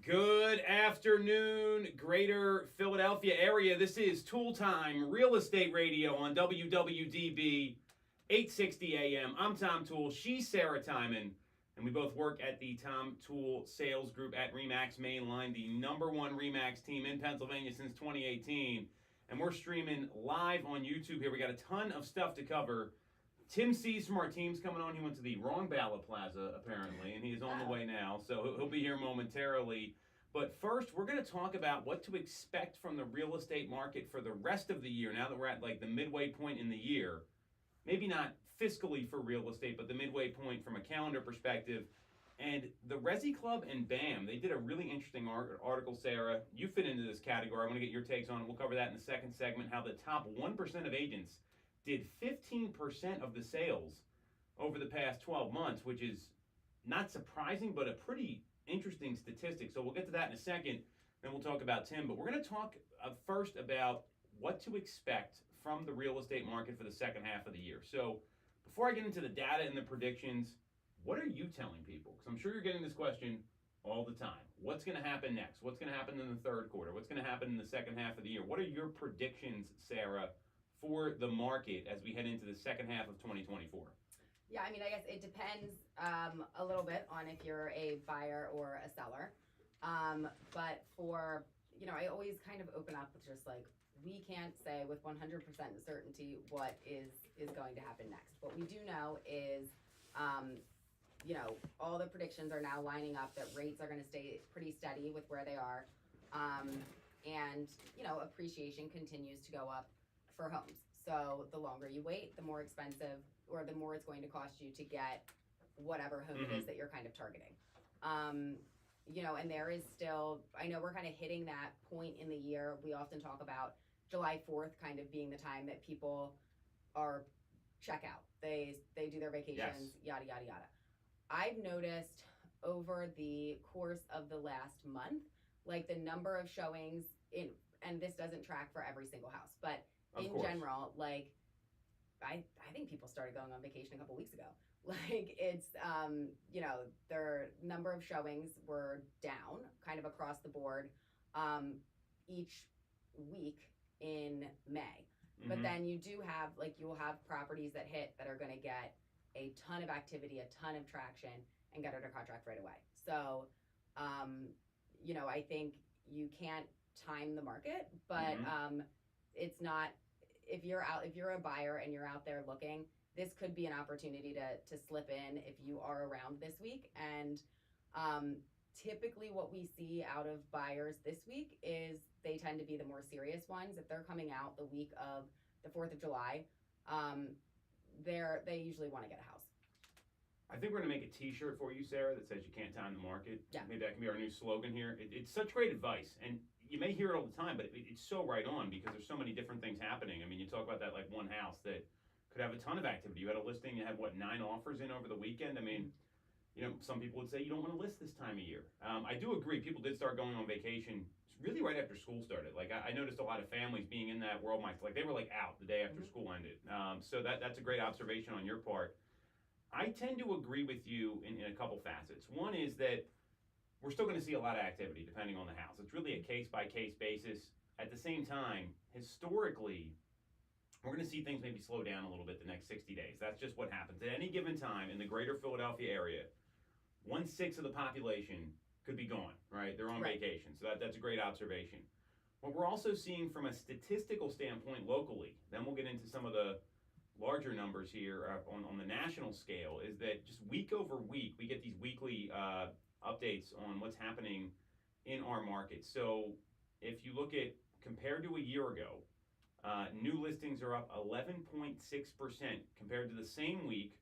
Good afternoon, greater Philadelphia area. This is Toole Time, real estate radio on WWDB 860 AM. I'm Tom Toole. She's Sarah Timon. And we both work at the Tom Toole Sales Group at RE/MAX Mainline, the number one RE/MAX team in Pennsylvania since 2018. And we're streaming live on YouTube here. We got a ton of stuff to cover. Tim C's from our team's coming on. He went to the wrong Bala Plaza, apparently, and he's on the way now, so he'll be here momentarily. But first, we're going to talk about what to expect from the real estate market for the rest of the year, now that we're at like the midway point in the year. Maybe not fiscally for real estate, but the midway point from a calendar perspective. And the Resi Club and BAM, they did a really interesting article, Sarah. You fit into this category. I want to get your takes on it. We'll cover that in the second segment, how the top 1% of agents did 15% of the sales over the past 12 months, which is not surprising, but a pretty interesting statistic. So we'll get to that in a second, then we'll talk about Tim. But we're going to talk first about what to expect from the real estate market for the second half of the year. So before I get into the data and the predictions, what are you telling people? Because I'm sure you're getting this question all the time. What's going to happen next? What's going to happen in the third quarter? What's going to happen in the second half of the year? What are your predictions, Sarah, for the market as we head into the second half of 2024? Yeah, I mean, I guess it depends a little bit on if you're a buyer or a seller. But for, I always kind of open up with just like, we can't say with 100% certainty what is going to happen next. What we do know is, all the predictions are now lining up that rates are going to stay pretty steady with where they are. And, appreciation continues to go up for homes. So the longer you wait, the more expensive or the more it's going to cost you to get whatever home it is that you're kind of targeting. And there is still, I know we're kind of hitting that point in the year. We often talk about July 4th kind of being the time that people are check out. They do their vacations, yada, yada, yada. I've noticed over the course of the last month, like the number of showings and this doesn't track for every single house, but in general, like I think people started going on vacation a couple weeks ago. Like it's, their number of showings were down kind of across the board each week in May. But then you do have, like, you'll have properties that hit that are going to get a ton of activity, a ton of traction, and get under contract right away. So, I think you can't time the market, but it's not, if you're a buyer and you're out there looking, this could be an opportunity to slip in if you are around this week. And typically what we see out of buyers this week is they tend to be the more serious ones. If they're coming out the week of the 4th of July, they usually want to get a house. I think we're going to make a t-shirt for you, Sarah, that says you can't time the market. Yeah. Maybe that can be our new slogan here. It's such great advice, and you may hear it all the time, but it's so right on because there's so many different things happening. I mean, you talk about that like one house that could have a ton of activity. You had a listing, you had 9 offers in over the weekend. I mean, some people would say you don't want to list this time of year. I do agree. People did start going on vacation really right after school started. Like I noticed a lot of families being in that world, like they were like out the day after school ended. So that's a great observation on your part. I tend to agree with you in a couple facets. One is that we're still going to see a lot of activity depending on the house. It's really a case-by-case basis. At the same time, historically, we're going to see things maybe slow down a little bit the next 60 days. That's just what happens. At any given time in the greater Philadelphia area, 1/6 of the population could be gone, right? They're on vacation. So that's a great observation. What we're also seeing from a statistical standpoint locally, then we'll get into some of the larger numbers here on the national scale, is that just week over week, we get these weekly updates on what's happening in our market. So if you look at, compared to a year ago, new listings are up 11.6% compared to the same week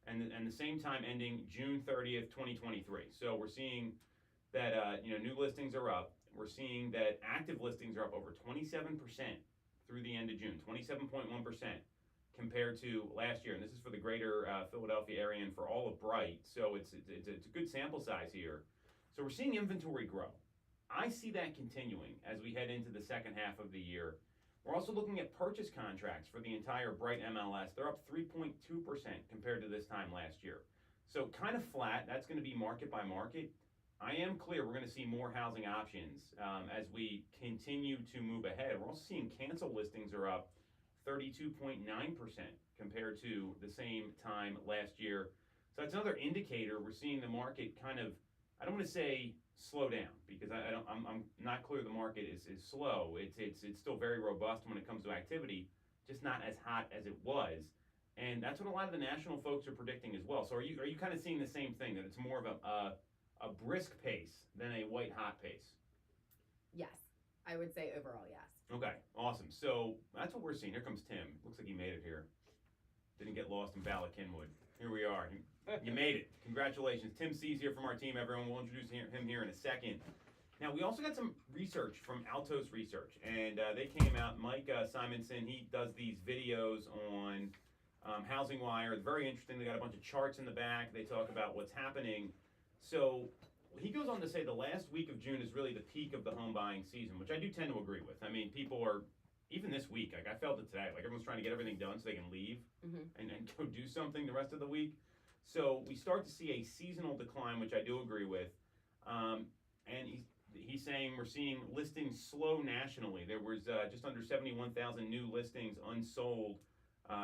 and the same time ending June 30th, 2023. So we're seeing that new listings are up. We're seeing that active listings are up over 27% through the end of June, 27.1%. compared to last year, and this is for the greater Philadelphia area and for all of Bright, so it's a good sample size here. So we're seeing inventory grow. I see that continuing as we head into the second half of the year. We're also looking at purchase contracts for the entire Bright MLS. They're up 3.2% compared to this time last year. So kind of flat. That's going to be market by market. I am clear we're going to see more housing options as we continue to move ahead. We're also seeing cancel listings are up 32.9% compared to the same time last year. So that's another indicator. We're seeing the market kind of, I don't want to say slow down because I'm not clear the market is slow. It's still very robust when it comes to activity, just not as hot as it was. And that's what a lot of the national folks are predicting as well. So are you kind of seeing the same thing, that it's more of a brisk pace than a white hot pace? Yes, I would say overall yes. Okay, awesome. So that's what we're seeing. Here comes Tim. Looks like he made it here. Didn't get lost in Bala Kinwood. Here we are. You made it. Congratulations. Tim C's here from our team, everyone. We'll introduce him here in a second. Now, we also got some research from Altos Research, and they came out. Mike Simonson, he does these videos on Housing Wire. It's very interesting. They got a bunch of charts in the back. They talk about what's happening. So he goes on to say the last week of June is really the peak of the home buying season, which I do tend to agree with. I mean, people are, even this week, like I felt it today, like everyone's trying to get everything done so they can leave and go do something the rest of the week. So we start to see a seasonal decline, which I do agree with. And he's saying we're seeing listings slow nationally. There was just under 71,000 new listings unsold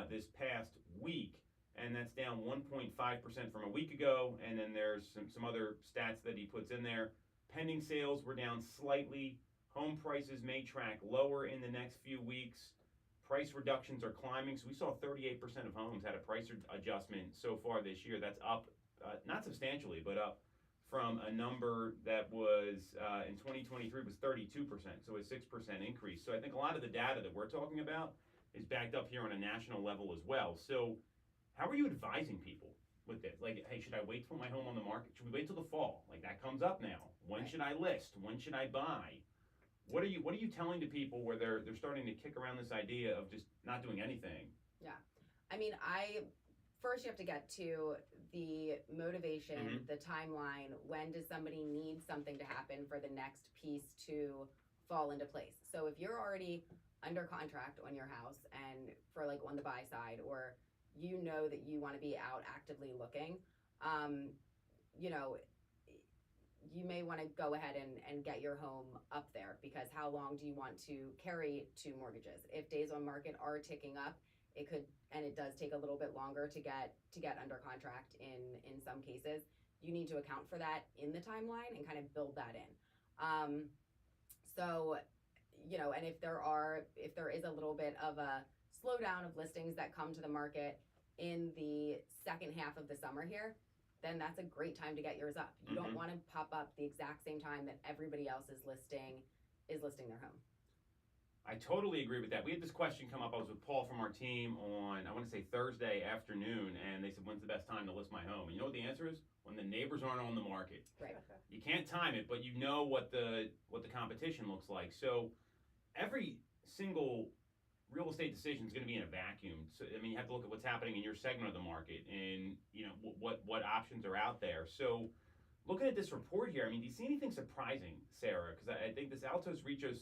this past week, and that's down 1.5% from a week ago. And then there's some other stats that he puts in there. Pending sales were down slightly. Home prices may track lower in the next few weeks. Price reductions are climbing. So we saw 38% of homes had a price adjustment so far this year. That's up, not substantially, but up from a number that was in 2023 was 32%, so a 6% increase. So I think a lot of the data that we're talking about is backed up here on a national level as well. So how are you advising people with this? Like, hey, should I wait to put my home on the market? Should we wait till the fall? Like, that comes up now. When should I list? When should I buy? What are you telling to people where they're starting to kick around this idea of just not doing anything? Yeah. I mean, first you have to get to the motivation, the timeline. When does somebody need something to happen for the next piece to fall into place? So if you're already under contract on your house and for like on the buy side, or you know that you want to be out actively looking, you know, you may want to go ahead and get your home up there, because how long do you want to carry two mortgages? If days on market are ticking up, it could, and it does take a little bit longer to get under contract in some cases. You need to account for that in the timeline and kind of build that in. So, you know, and if there is a little bit of a slowdown of listings that come to the market in the second half of the summer here, then that's a great time to get yours up. You don't want to pop up the exact same time that everybody else is listing their home. I totally agree with that. We had this question come up. I was with Paul from our team on, I want to say Thursday afternoon, and they said, when's the best time to list my home? And you know what the answer is? When the neighbors aren't on the market. Right. You can't time it, but you know what the competition looks like. So every single real estate decision is going to be in a vacuum. So I mean, you have to look at what's happening in your segment of the market, and you know what options are out there. So looking at this report here, I mean, do you see anything surprising, Sarah? Because I think this Altos Research,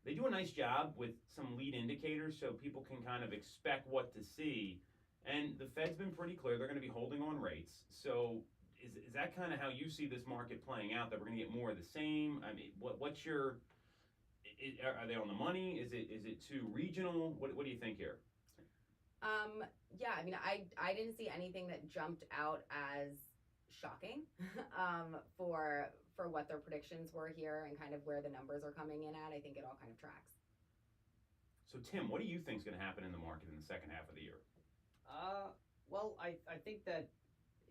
they do a nice job with some lead indicators, so people can kind of expect what to see. And the Fed's been pretty clear; they're going to be holding on rates. So is that kind of how you see this market playing out? That we're going to get more of the same? I mean, what's your are they on the money? Is it too regional? What do you think here? Yeah, I mean, I didn't see anything that jumped out as shocking for what their predictions were here and kind of where the numbers are coming in at. I think it all kind of tracks. So Tim, what do you think is going to happen in the market in the second half of the year? Well, I think that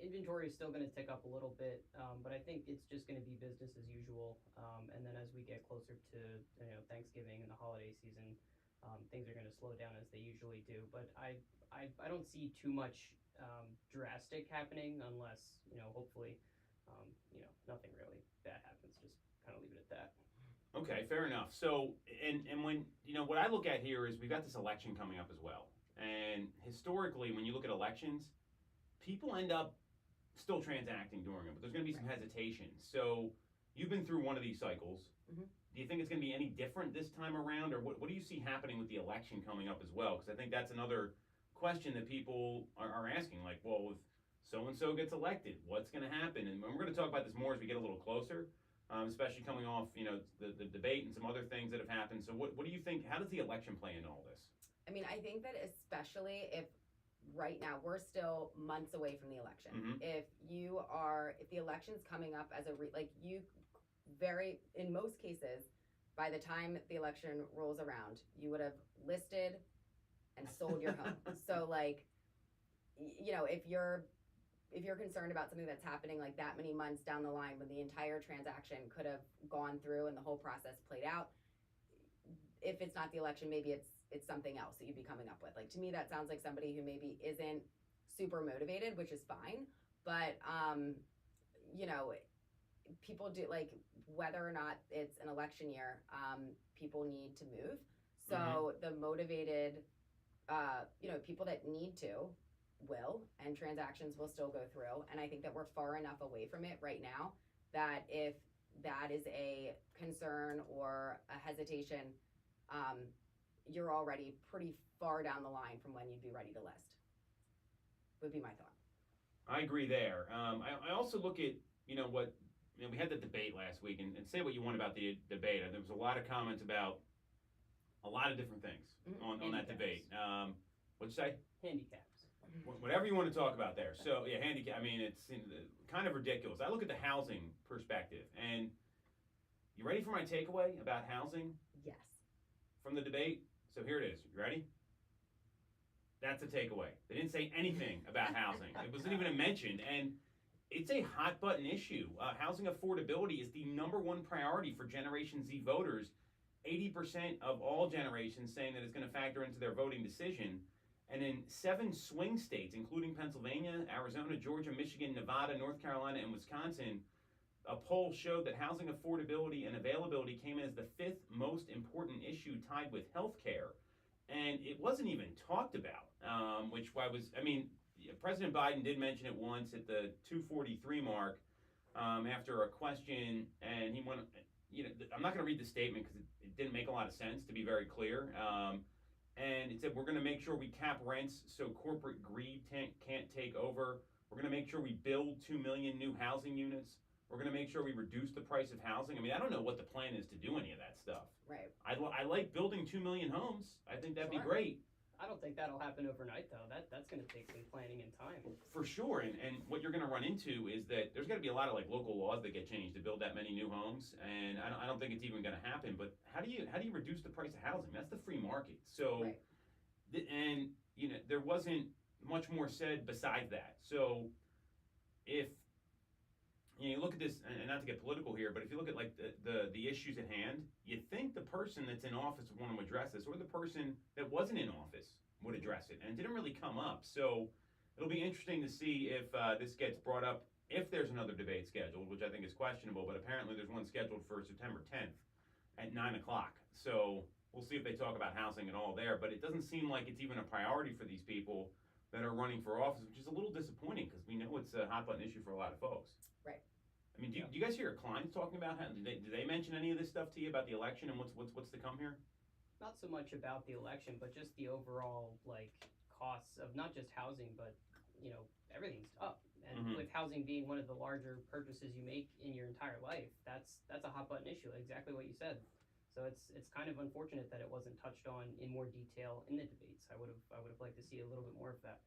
inventory is still going to tick up a little bit, but I think it's just going to be business as usual. And then as we get closer to Thanksgiving and the holiday season, things are going to slow down as they usually do. But I don't see too much drastic happening unless hopefully nothing really bad happens. Just kind of leave it at that. Okay, fair enough. So and when what I look at here is we've got this election coming up as well, and historically when you look at elections, people end up still transacting during it, but there's going to be some hesitation. So you've been through one of these cycles. Do you think it's going to be any different this time around, or what do you see happening with the election coming up as well? Because I think that's another question that people are asking. Like, well, so-and-so gets elected. What's going to happen? And we're going to talk about this more as we get a little closer, especially coming off, the debate and some other things that have happened. So what do you think? How does the election play into all this? I mean, I think that especially if right now we're still months away from the election. Mhm. If the election's coming up as in most cases, by the time the election rolls around, you would have listed and sold your home. So like, if you're concerned about something that's happening like that many months down the line when the entire transaction could have gone through and the whole process played out, if it's not the election, maybe it's something else that you'd be coming up with. Like, to me, that sounds like somebody who maybe isn't super motivated, which is fine. But, people do, like, whether or not it's an election year, people need to move. So the motivated, people that need to will, and transactions will still go through. And I think that we're far enough away from it right now that if that is a concern or a hesitation, you're already pretty far down the line from when you'd be ready to list, would be my thought. I agree there. I also look at, we had the debate last week, and say what you want about the debate. There was a lot of comments about a lot of different things on that debate. What'd you say? Handicaps. Whatever you want to talk about there. So, yeah, handicap, I mean, it's kind of ridiculous. I look at the housing perspective, and you ready for my takeaway about housing? Yes. From the debate? So here it is. You ready? That's a takeaway. They didn't say anything about housing. It wasn't even mentioned, and it's a hot button issue. Housing affordability is the number one priority for Generation Z voters. 80% of all generations saying that it's going to factor into their voting decision. And in 7 swing states, including Pennsylvania, Arizona, Georgia, Michigan, Nevada, North Carolina, and Wisconsin, a poll showed that housing affordability and availability came in as the 5th most important issue, tied with health care. And it wasn't even talked about, President Biden did mention it once at the 2:43 mark after a question, and he went, I'm not going to read the statement because it didn't make a lot of sense, to be very clear. And it said, we're going to make sure we cap rents so corporate greed can't take over. We're going to make sure we build 2 million new housing units. We're going to make sure we reduce the price of housing. I mean, I don't know what the plan is to do any of that stuff. Right. I like building 2 million homes. I think that'd be great. I don't think that'll happen overnight, though. That's going to take some planning and time. For sure, and what you're going to run into is that there's going to be a lot of like local laws that get changed to build that many new homes, and I don't think it's even going to happen. But how do you reduce the price of housing? That's the free market. So, right. There wasn't much more said besides that. So, if you look at this, and not to get political here, but if you look at like the issues at hand, you'd think the person that's in office would want to address this, or the person that wasn't in office would address it, and it didn't really come up. So it'll be interesting to see if this gets brought up, if there's another debate scheduled, which I think is questionable, but apparently there's one scheduled for September 10th at 9 o'clock. So we'll see if they talk about housing at all there, but it doesn't seem like it's even a priority for these people that are running for office, which is a little disappointing because we know it's a hot button issue for a lot of folks. Right. I mean, do you guys hear your clients talking about how, do they mention any of this stuff to you about the election and what's to come here? Not so much about the election, but just the overall costs of not just housing, but everything's up. And with housing being one of the larger purchases you make in your entire life, that's a hot button issue. Exactly what you said. So it's kind of unfortunate that it wasn't touched on in more detail in the debates. I would have liked to see a little bit more of that.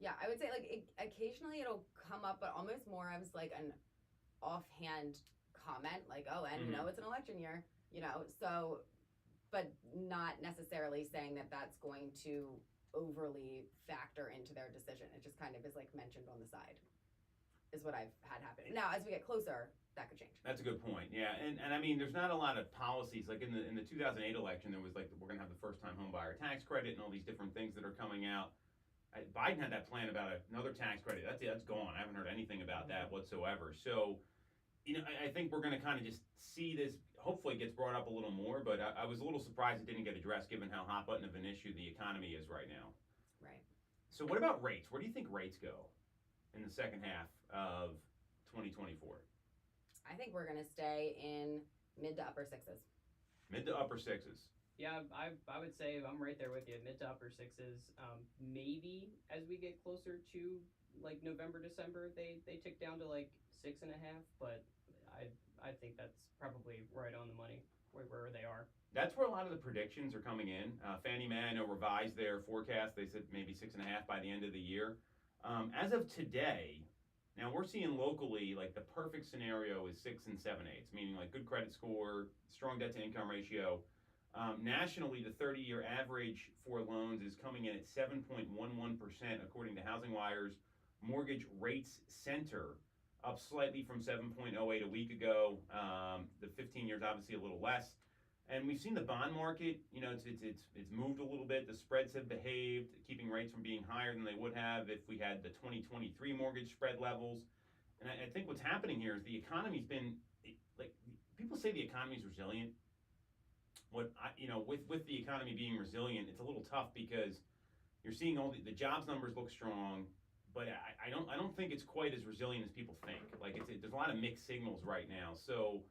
Yeah, I would say occasionally it'll come up, but almost more as like an offhand comment, like, oh, and it's an election year, so, but not necessarily saying that that's going to overly factor into their decision. It just kind of is like mentioned on the side, is what I've had happen. Now, as we get closer, that could change. That's a good point. Yeah, and I mean, there's not a lot of policies like in the 2008 election. There was like we're gonna have the first time home buyer tax credit and all these different things that are coming out. Biden had that plan about another tax credit. That's gone. I haven't heard anything about that whatsoever. So, I think we're going to kind of just see this. Hopefully, it gets brought up a little more. But I was a little surprised it didn't get addressed, given how hot button of an issue the economy is right now. Right. So, what about rates? Where do you think rates go in the second half of 2024? I think we're going to stay in mid to upper sixes. Mid to upper sixes. Yeah, I would say I'm right there with you, mid to upper sixes. Maybe as we get closer to like November, December, they tick down to like 6.5, but I think that's probably right on the money where they are. That's where a lot of the predictions are coming in. Fannie Mae, I know, revised their forecast. They said maybe 6.5 by the end of the year. As of today, now we're seeing locally like the perfect scenario is 6 and 7/8, meaning like good credit score, strong debt to income ratio. Nationally, the 30-year average for loans is coming in at 7.11%, according to Housing Wire's Mortgage Rates Center, up slightly from 7.08 a week ago. The 15 years obviously a little less. And we've seen the bond market, you know, it's moved a little bit. The spreads have behaved, keeping rates from being higher than they would have if we had the 2023 mortgage spread levels. And I think what's happening here is the economy's been, like, people say the economy's resilient. With the economy being resilient, it's a little tough because you're seeing all the jobs numbers look strong, but I don't think it's quite as resilient as people think. Like there's a lot of mixed signals right now. So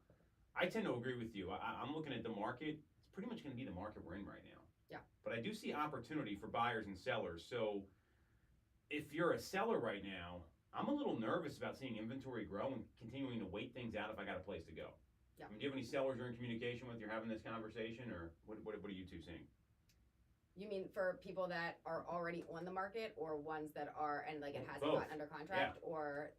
I tend to agree with you. I'm looking at the market. It's pretty much going to be the market we're in right now. Yeah. But I do see opportunity for buyers and sellers. So if you're a seller right now, I'm a little nervous about seeing inventory grow and continuing to wait things out if I got a place to go. Yeah. I mean, do you have any sellers you're in communication with? You're having this conversation, or what are you two seeing? You mean for people that are already on the market, or ones that are and like it hasn't Both. gotten under contract, or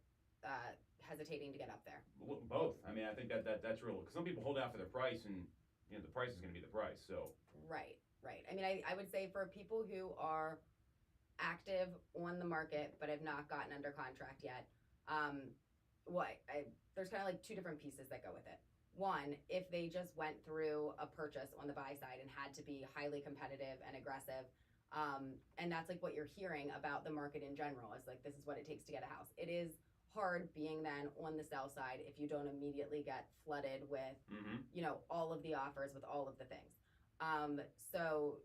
hesitating to get up there? Both. I mean, I think that's real. Because some people hold out for their price, and the price is going to be the price. So Right. I mean, I would say for people who are active on the market but have not gotten under contract yet, there's kind of like two different pieces that go with it. One, if they just went through a purchase on the buy side and had to be highly competitive and aggressive, and that's like what you're hearing about the market in general, is like this is what it takes to get a house. It is hard being then on the sell side if you don't immediately get flooded with all of the offers with all of the things. So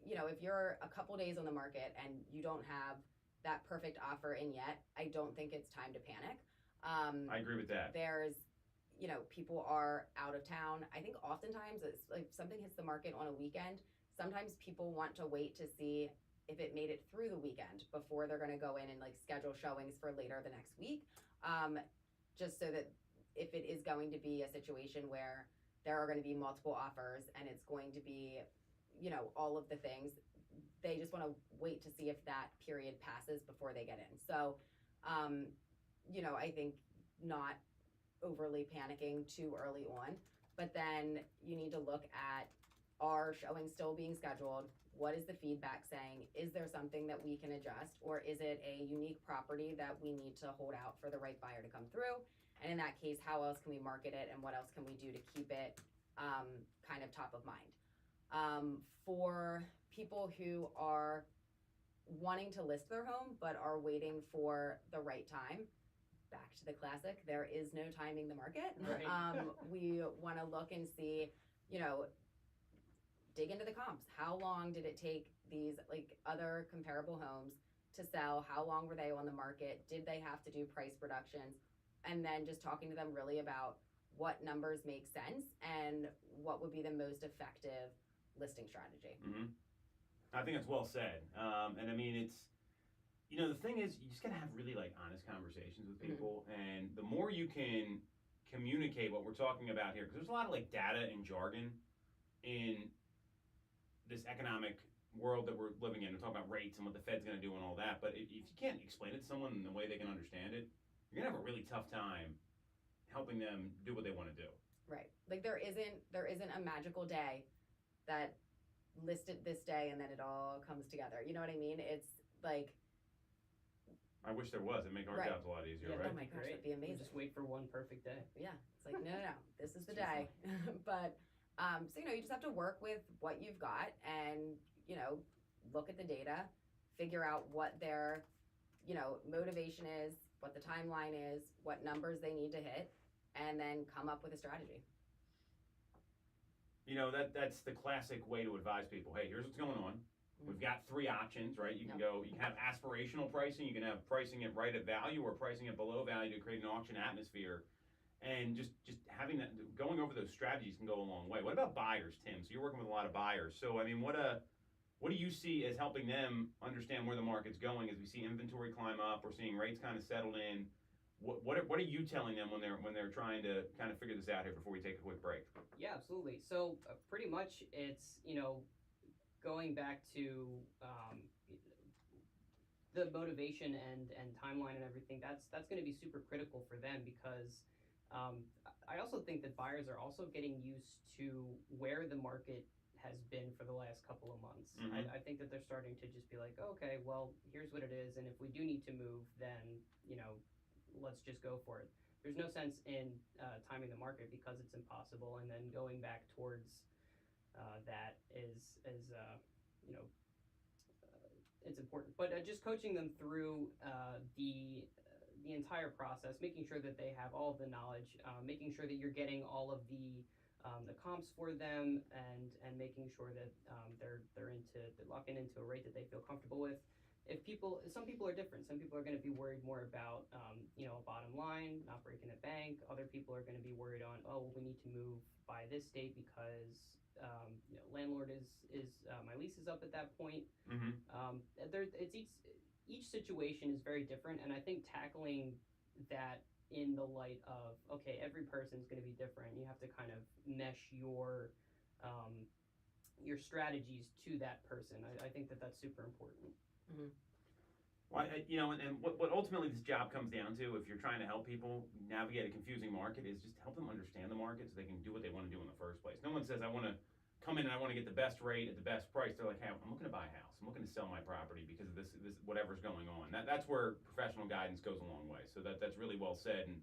if you're a couple days on the market and you don't have that perfect offer in yet, I don't think it's time to panic. I agree with that. There's people are out of town. I think oftentimes it's like if something hits the market on a weekend, sometimes people want to wait to see if it made it through the weekend before they're going to go in and like schedule showings for later the next week. Just so that if it is going to be a situation where there are going to be multiple offers and it's going to be, all of the things, they just want to wait to see if that period passes before they get in. So, I think not overly panicking too early on, but then you need to look at, are showings still being scheduled? What is the feedback saying? Is there something that we can adjust, or is it a unique property that we need to hold out for the right buyer to come through? And in that case, how else can we market it, and what else can we do to keep it kind of top of mind? For people who are wanting to list their home but are waiting for the right time, back to the classic, there is no timing the market. Right. We want to look and see, dig into the comps. How long did it take these like other comparable homes to sell? How long were they on the market? Did they have to do price reductions? And then just talking to them really about what numbers make sense and what would be the most effective listing strategy. Mm-hmm. I think that's well said. And I mean, it's, the thing is, you just gotta have really like honest conversations with people, and the more you can communicate what we're talking about here, because there's a lot of like data and jargon in this economic world that we're living in. We're talking about rates and what the Fed's gonna do and all that, but if you can't explain it to someone in the way they can understand it, you're gonna have a really tough time helping them do what they want to do. Right. Like there isn't a magical day that listed this day and then it all comes together. You know what I mean? It's like, I wish there was. It'd make our Right. jobs a lot easier, Yeah, right? oh my gosh, that'd be You amazing. just wait for one perfect day. Yeah, it's like no, this is the Too day. But so you just have to work with what you've got, and look at the data, figure out what their motivation is, what the timeline is, what numbers they need to hit, and then come up with a strategy. That's the classic way to advise people. Hey, here's what's going on. We've got 3 options, right? You can have aspirational pricing, you can have pricing it right at value, or pricing it below value to create an auction atmosphere. And just having that, going over those strategies can go a long way. What about buyers, Tim? So you're working with a lot of buyers. So I mean, what What do you see as helping them understand where the market's going as we see inventory climb up? We're seeing rates kind of settled in. What are you telling them when they're trying to kind of figure this out here before we take a quick break? Yeah, absolutely. So pretty much it's, going back to the motivation and timeline and everything. That's going to be super critical for them because I also think that buyers are also getting used to where the market has been for the last couple of months. Mhm. I think that they're starting to just be like, okay, well, here's what it is, and if we do need to move, then let's just go for it. There's no sense in timing the market because it's impossible, and then going back towards that is it's important. But just coaching them through the entire process, making sure that they have all of the knowledge, making sure that you're getting all of the comps for them, and making sure that they're locking into a rate that they feel comfortable with. Some people are different. Some people are going to be worried more about a bottom line, not breaking the bank. Other people are going to be worried on, oh, we need to move by this date because landlord is my lease is up at that point. Mm-hmm. It's each situation is very different, and I think tackling that in the light of, okay, every person's going to be different. You have to kind of mesh your strategies to that person. I think that that's super important. Mm-hmm. Well, and what ultimately this job comes down to, if you're trying to help people navigate a confusing market, is just help them understand the market so they can do what they want to do in the first place. No one says, I want to come in and I want to get the best rate at the best price. They're like, hey, I'm looking to buy a house. I'm looking to sell my property because of this whatever's going on. That's where professional guidance goes a long way. So that's really well said. And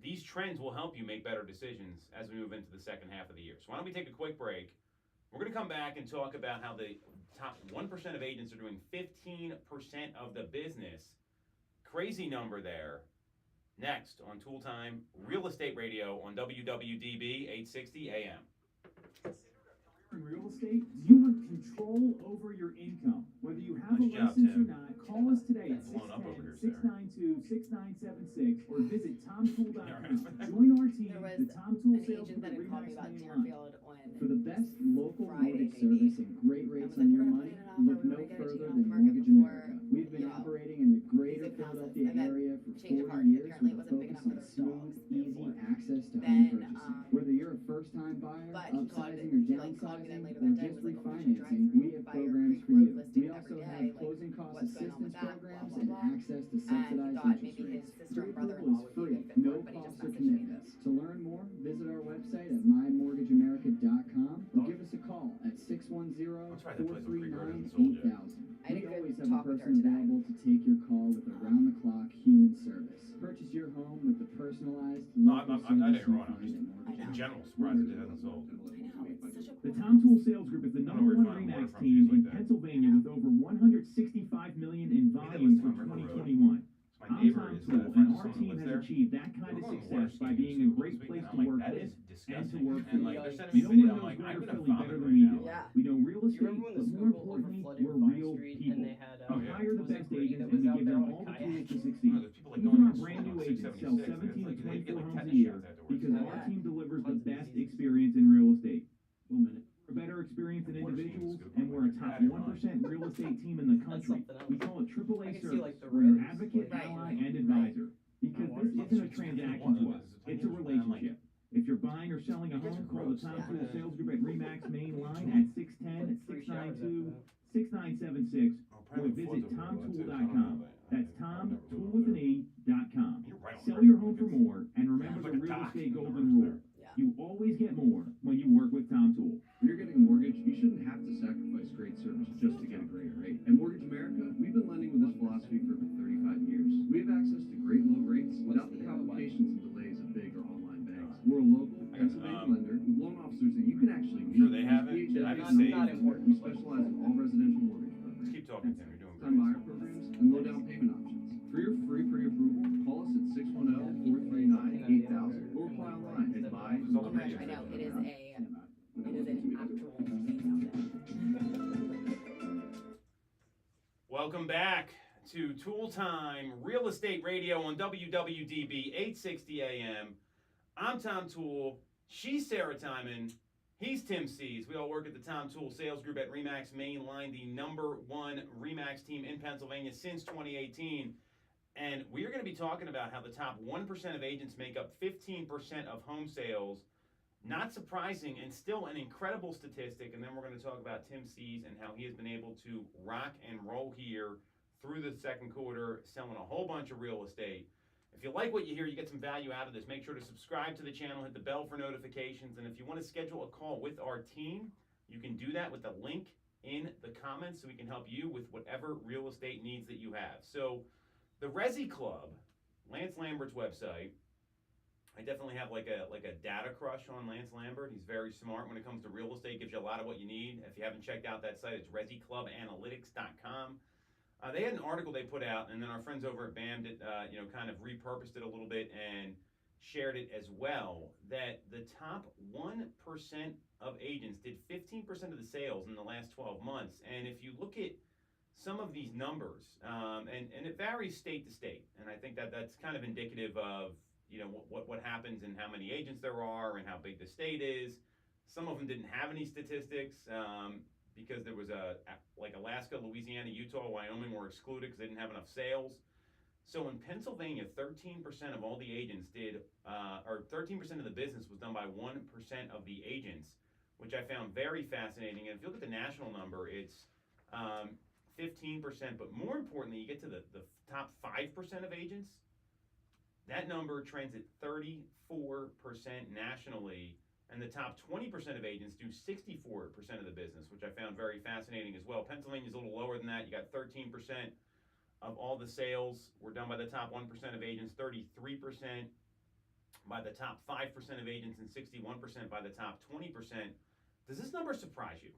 these trends will help you make better decisions as we move into the second half of the year. So why don't we take a quick break? We're going to come back and talk about how the top 1% of agents are doing 15% of the business. Crazy number there. Next on Toole Time, Real Estate Radio on WWDB 860 AM. In real estate, you want control over your income. Whether you have Nice a job, license Tim. or not, call us today at Blown up over here, Sarah. 610-692-6976 or visit TomToole.com. Yeah. Join our team, There was the Tom Toole an Sales agent that Group had called me Remax about main line. Deerfield on For the best local Friday, mortgage maybe. service and great rates was on like, your we're money, gonna put it on look offer, we no wanna get it further taken than off the market Mortgage before, America. We've been you know, operating in the greater these open houses. Philadelphia And then area for change of 40 heart. years Apparently with it a wasn't big focus enough on for their smooth, dogs, easy therefore. access to home Then, purchasing. Whether you're a first-time buyer, but he called upsizing me, or he like called me then downsizing, later or that day, just was like, oh, we should drive refinancing, we have by your programs Creek for Road you. listing We every also day, have like, closing cost what's going on with assistance that, blah, programs blah, and blah. access to And he subsidized thought interest maybe his rates. sister and Pre-approval brother-in-law is would be a free, good fit for no it, but he just cost or messaged me this. commitments. To learn more, visit our website at mymortgageamerica.com or give us a call at 610-439-8000. I had a We good always have a talk with her person today. available to take your call with around-the-clock human service. Purchase your home with the personalized local I service didn't you wrong. I'm find just, at Mortgage in America. general, surprised it hasn't sold. I know, it's such a The cool Tom house. Toole Sales Group is the I don't know number where one you're finding water Remax from team views like in that. Pennsylvania with over 165 million in volume listing for on River Road. 2021. My I'm neighbor Tom is Toole, friends and with our someone team who lives has there. achieved that kind We're of going water success by skiing being a school great this place weekend. to I'm work like, that with is and to disgusting. work And for. like, they're Yikes. sending me No a video. one I'm knows like, I'm Greater gonna Philly vomit better right than we now. do. Yeah. We know real Do you estate, remember when the but more school importantly, overflooded we're Vine real Street people. and they had Oh, We yeah. hire the was it best Bree agents that and was we out give there them on a all the kayak? tools to No, succeed. there's people like Even going our in brand swim new on agents 676. sell 17 It's to like, they get 24 like homes a tetanus year shots afterwards. because Oh, our yeah. team delivers the Tons of best diseases. experience in real estate. 1 minute. A better experience than Water skiing individuals, scoop. and we're a Get top outta here, Ron. 1% real estate team in the That's country. something else. We call it AAA I can see, service. like, the We're your roads, advocate, like, ally, right, and right. advisor. Because water this skiing. isn't a transaction to us. It's a relationship. If you're buying or selling a You guys home, are call the gross. Tom Yeah. Toole Sales Group at Remax main line at 610-692-6976 Oh, or apparently visit floods over there. TomToole.com. That's I've never Tom, been Toole with over an E.com. You're right on Sell the your river, home for like it's- more, and remember it's the like a real dock estate in the golden river rule. there. Yeah. You always get more when you work with Tom Toole. When you're getting a mortgage, you shouldn't have to sacrifice great service just to get a great rate. At Mortgage America, we've been lending with this philosophy for over 35 years. We have access to great low rates without the complications and delays of big or online banks. We're a local Pennsylvania lender with loan officers that you can actually meet. Sure they have it. PHA I've is saved. not important. We specialize in all residential mortgage programs. Keep talking, Tim. You're doing Time buyer great. programs and low down payment options. For your free pre-approval, call us at 610-439-8000 or apply online at This is all the Oh my gosh, radio I know, stations it is right an actual place out there. Welcome back to Toole Time, Real Estate Radio on WWDB 860 AM. I'm Tom Toole. She's Sarah Timon. He's Tim Sees. We all work at the Tom Toole Sales Group at Remax Mainline, the #1 Remax team in Pennsylvania since 2018. And we are going to be talking about how the top 1% of agents make up 15% of home sales. Not surprising and still an incredible statistic. And then we're going to talk about Tim Sees and how he has been able to rock and roll here through the second quarter, selling a whole bunch of real estate. If you like what you hear, you get some value out of this, make sure to subscribe to the channel, hit the bell for notifications, and if you want to schedule a call with our team, you can do that with the link in the comments so we can help you with whatever real estate needs that you have. So the Resi Club, Lance Lambert's website, I definitely have like a data crush on Lance Lambert. He's very smart when it comes to real estate, gives you a lot of what you need. If you haven't checked out that site, it's ResiClubAnalytics.com. They had an article they put out, and then our friends over at BAM did, kind of repurposed it a little bit and shared it as well, that the top 1% of agents did 15% of the sales in the last 12 months. And if you look at some of these numbers, and it varies state to state, and I think that that's kind of indicative of, what happens and how many agents there are and how big the state is. Some of them didn't have any statistics. Because there was like Alaska, Louisiana, Utah, Wyoming were excluded because they didn't have enough sales. So in Pennsylvania, 13% of all the agents did, or 13% of the business was done by 1% of the agents, which I found very fascinating. And if you look at the national number, it's 15%. But more importantly, you get to the top 5% of agents, that number trends at 34% nationally. And the top 20% of agents do 64% of the business, which I found very fascinating as well. Pennsylvania's a little lower than that. You got 13% of all the sales were done by the top 1% of agents, 33% by the top 5% of agents, and 61% by the top 20%. Does this number surprise you?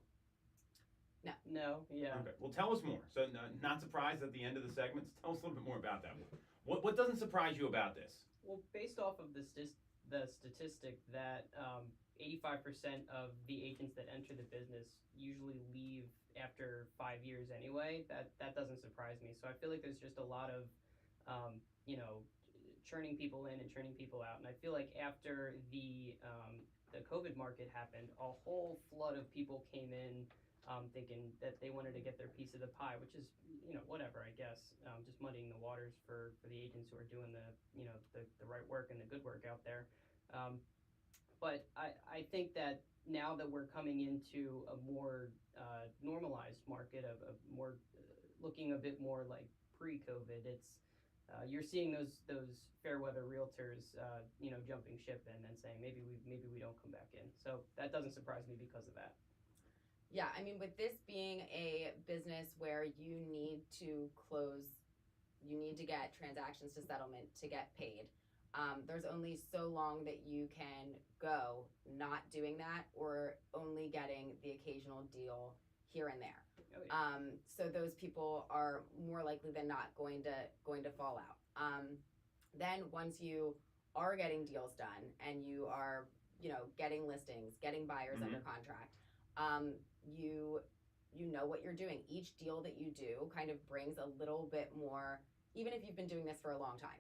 No, yeah. Okay, well, tell us more. So, not surprised at the end of the segments. Tell us a little bit more about that. What doesn't surprise you about this? Well, based off of the statistic that 85% of the agents that enter the business usually leave after 5 years anyway, that doesn't surprise me. So I feel like there's just a lot of, churning people in and churning people out. And I feel like after the COVID market happened, a whole flood of people came in thinking that they wanted to get their piece of the pie, which is, whatever, I guess, just muddying the waters for the agents who are doing the right work and the good work out there. But I think that now that we're coming into a more normalized market of more looking a bit more like pre-COVID, it's you're seeing those fair weather realtors jumping ship and saying maybe we don't come back in. So that doesn't surprise me because of that. Yeah, I mean, with this being a business where you need to get transactions to settlement to get paid. There's only so long that you can go not doing that or only getting the occasional deal here and there. Oh, yeah. So those people are more likely than not going to fall out. Then once you are getting deals done and you are, getting listings, getting buyers under contract, you know what you're doing. Each deal that you do kind of brings a little bit more, even if you've been doing this for a long time,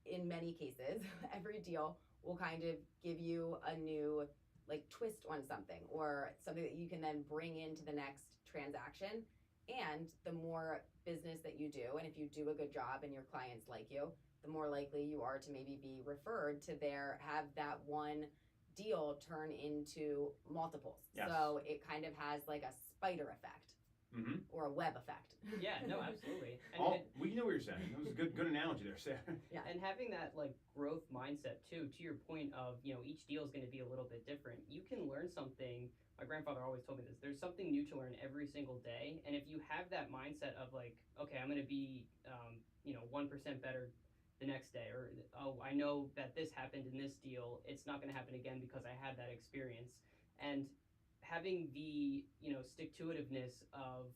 in many cases, every deal will kind of give you a new twist on something or something that you can then bring into the next transaction. And the more business that you do, and if you do a good job and your clients like you, the more likely you are to maybe be referred to have that one deal turn into multiples. Yes. So it kind of has like a spider effect. Or a web effect. Yeah, no, absolutely. We knew what you were saying. That was a good analogy there, Sarah. Yeah. And having that growth mindset too, to your point of, each deal is going to be a little bit different. You can learn something. My grandfather always told me this. There's something new to learn every single day. And if you have that mindset of okay, I'm going to be, 1% better the next day, or, oh, I know that this happened in this deal. It's not going to happen again because I had that experience. And having the stick-to-itiveness of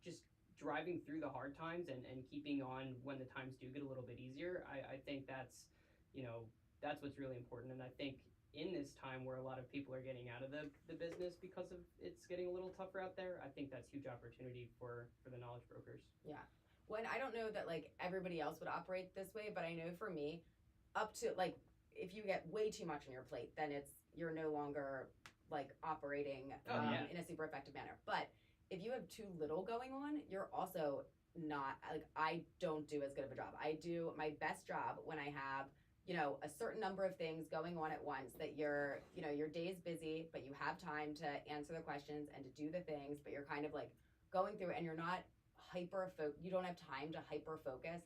just driving through the hard times and keeping on when the times do get a little bit easier, I think that's what's really important. And I think in this time where a lot of people are getting out of the business because of it's getting a little tougher out there, I think that's huge opportunity for the knowledge brokers. Yeah. I don't know that everybody else would operate this way, but I know for me, up to if you get way too much on your plate, then it's you're no longer like operating Yeah. in a super effective manner. But if you have too little going on, you're also not like, I don't do as good of a job. I do my best job when I have, you know, a certain number of things going on at once, that you're, you know, your day's busy, but you have time to answer the questions and to do the things, but you're kind of like going through, and you're not you don't have time to hyper focus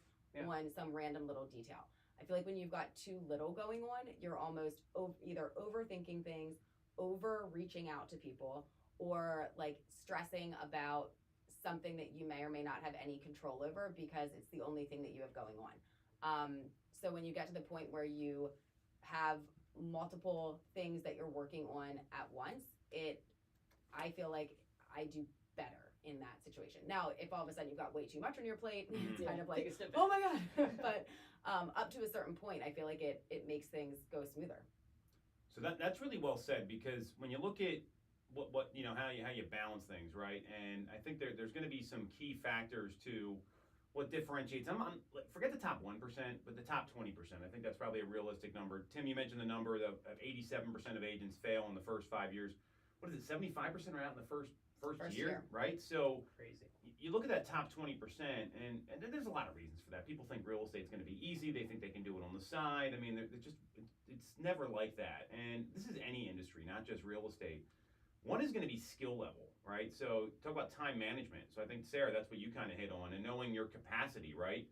on some random little detail. I feel like when you've got too little going on, you're almost either overthinking things, over reaching out to people, or like stressing about something that you may or may not have any control over because it's the only thing that you have going on. So when you get to the point where you have multiple things that you're working on at once, I feel like I do better in that situation. Now, if all of a sudden you've got way too much on your plate, it's kind of Take like, a step oh my God. But up to a certain point, I feel like it makes things go smoother. So that's really well said, because when you look at what you know, how you balance things, right? And I think there's going to be some key factors to what differentiates. Forget the top 1%, but the top 20%. I think that's probably a realistic number. Tim, you mentioned the number of 87% of agents fail in the first 5 years. What is it? 75% are out in the first year, right? So Crazy. you look at that top 20%, and there's a lot of reasons for that. People think real estate's going to be easy. They think they can do it on the side. I mean, it's never like that. And this is any industry, not just real estate. One is going to be skill level, right? So talk about time management. So I think, Sarah, that's what you kind of hit on, and knowing your capacity, right?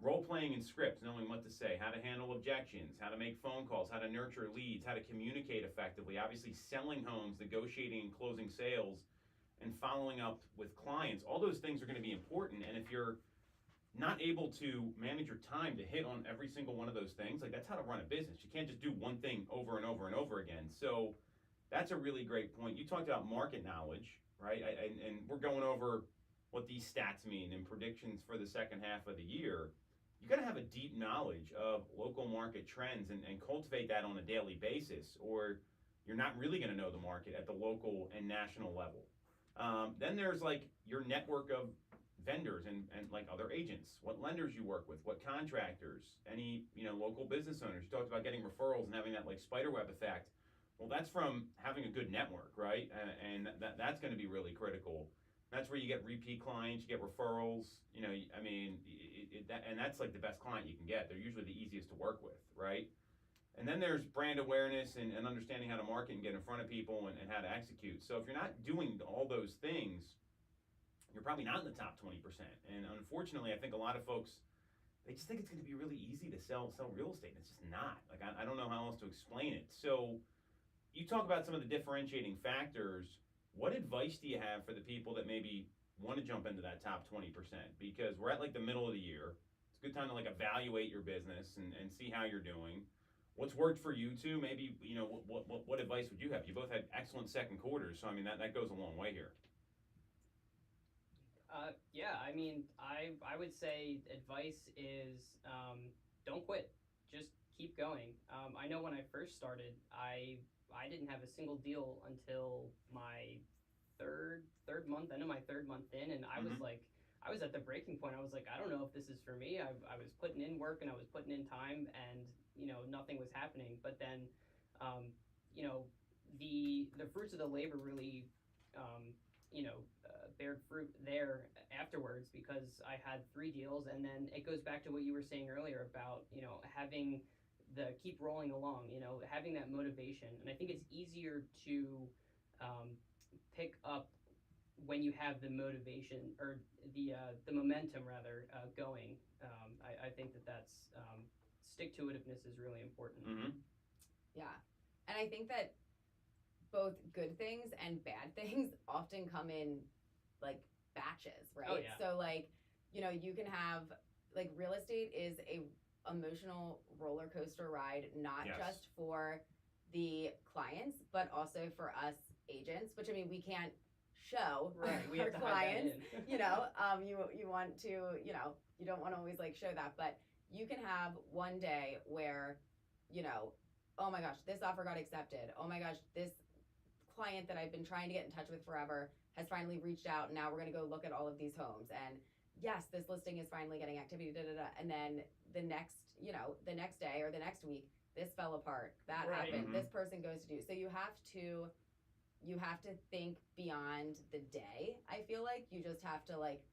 Role playing in scripts, knowing what to say, how to handle objections, how to make phone calls, how to nurture leads, how to communicate effectively. Obviously, selling homes, negotiating and closing sales, and following up with clients. All those things are going to be important. And if you're not able to manage your time to hit on every single one of those things, like, that's how to run a business. You can't just do one thing over and over and over again. So that's a really great point. You talked about market knowledge, right? And we're going over what these stats mean and predictions for the second half of the year. You got to have a deep knowledge of local market trends and cultivate that on a daily basis, or you're not really going to know the market at the local and national level. Then there's like your network of vendors and like other agents, what lenders you work with, what contractors, any, you know, local business owners. You talked about getting referrals and having that like spiderweb effect. Well, that's from having a good network, right? And that's going to be really critical. That's where you get repeat clients, you get referrals. You know, I mean, and that's like the best client you can get. They're usually the easiest to work with, right? And then there's brand awareness and understanding how to market and get in front of people and how to execute. So if you're not doing all those things, you're probably not in the top 20%. And unfortunately, I think a lot of folks, they just think it's going to be really easy to sell real estate. It's just not. Like, I don't know how else to explain it. So you talk about some of the differentiating factors. What advice do you have for the people that maybe want to jump into that top 20%? Because we're at like the middle of the year. It's a good time to like evaluate your business and see how you're doing. What's worked for you too? Maybe, you know, what advice would you have? You both had excellent second quarters, so I mean that goes a long way here. Yeah, I mean, I would say advice is don't quit. Just keep going. I know when I first started, I didn't have a single deal until my third month, end of my third month in, and I was like, I was at the breaking point. I was like, I don't know if this is for me. I was putting in work and I was putting in time, and you know, nothing was happening. But then, you know, the fruits of the labor really, you know, bared fruit there afterwards, because I had 3 deals, and then it goes back to what you were saying earlier about, you know, having the keep rolling along, you know, having that motivation. And I think it's easier to pick up when you have the motivation, or the momentum rather, going. I think that's stick-to-itiveness is really important. Yeah, and I think that both good things and bad things often come in like batches, right? Oh, yeah. So like, you know, you can have, like, real estate is a emotional roller coaster ride, not just for the clients, but also for us agents, which I mean, we can't show we our have to clients, hide that in. you know, you want to, you know, you don't want to always like show that, but you can have one day where, you know, oh my gosh, this offer got accepted. Oh my gosh, this client that I've been trying to get in touch with forever has finally reached out. And now we're going to go look at all of these homes. And yes, this listing is finally getting activity, and then the next, you know, the next day or the next week, this fell apart, that Right. happened, Mhm. this person goes to do. So you have to think beyond the day. I feel like you just have to like,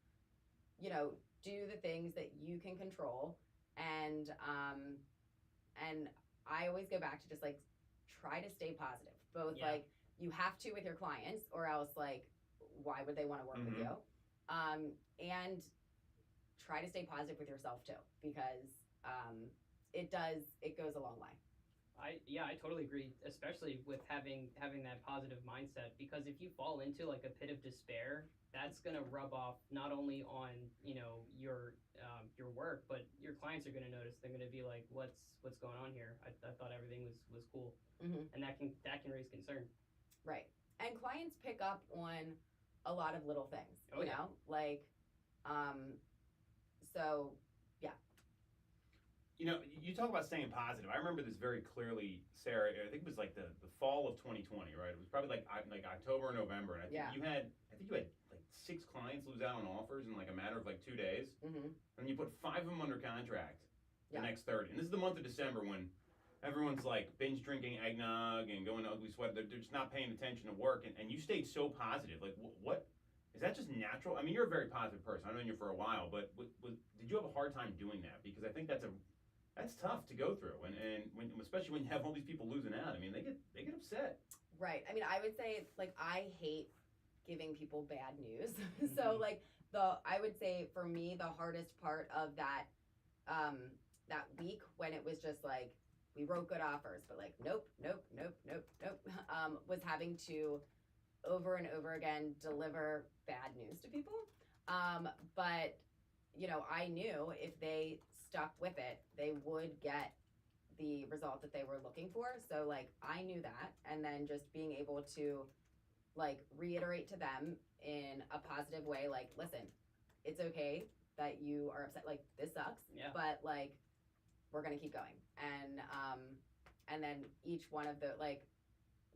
do the things that you can control, and I always go back to just like try to stay positive. Both Yeah. like you have to with your clients, or else like why would they want to work with Mhm. you? And try to stay positive with yourself too, because it goes a long way. I totally agree, especially with having that positive mindset, because if you fall into like a pit of despair, that's gonna rub off not only on your work, but your clients are gonna notice. They're gonna be like, what's going on here? I thought everything was cool, Mm-hmm. and that can raise concern. Right. And clients pick up on a lot of little things, Oh, yeah. like, so You talk about staying positive. I remember this very clearly, Sarah. I think it was like the fall of 2020, right? It was probably like October or November, and I think Yeah. you had like 6 clients lose out on offers in like a matter of like 2 days, mm-hmm. and you put 5 of them under contract the Yeah. next 30. And this is the month of December when everyone's like binge drinking eggnog and going to ugly sweat. They're just not paying attention to work, and you stayed so positive. Like what? Is that just natural? I mean, you're a very positive person. I've known you for a while, but did you have a hard time doing that? Because I think that's tough to go through, and when, especially when you have all these people losing out. I mean, they get upset. Right. I mean, I would say like I hate giving people bad news. So Mhm. like I would say for me the hardest part of that that week when it was just like we wrote good offers, but like nope, was having to over and over again deliver bad news to people. But I knew if they stuck with it, they would get the result that they were looking for. So like I knew that, and then just being able to like reiterate to them in a positive way, like, listen, it's okay that you are upset. Like this sucks, Yeah. but like we're gonna keep going. And then each one of the like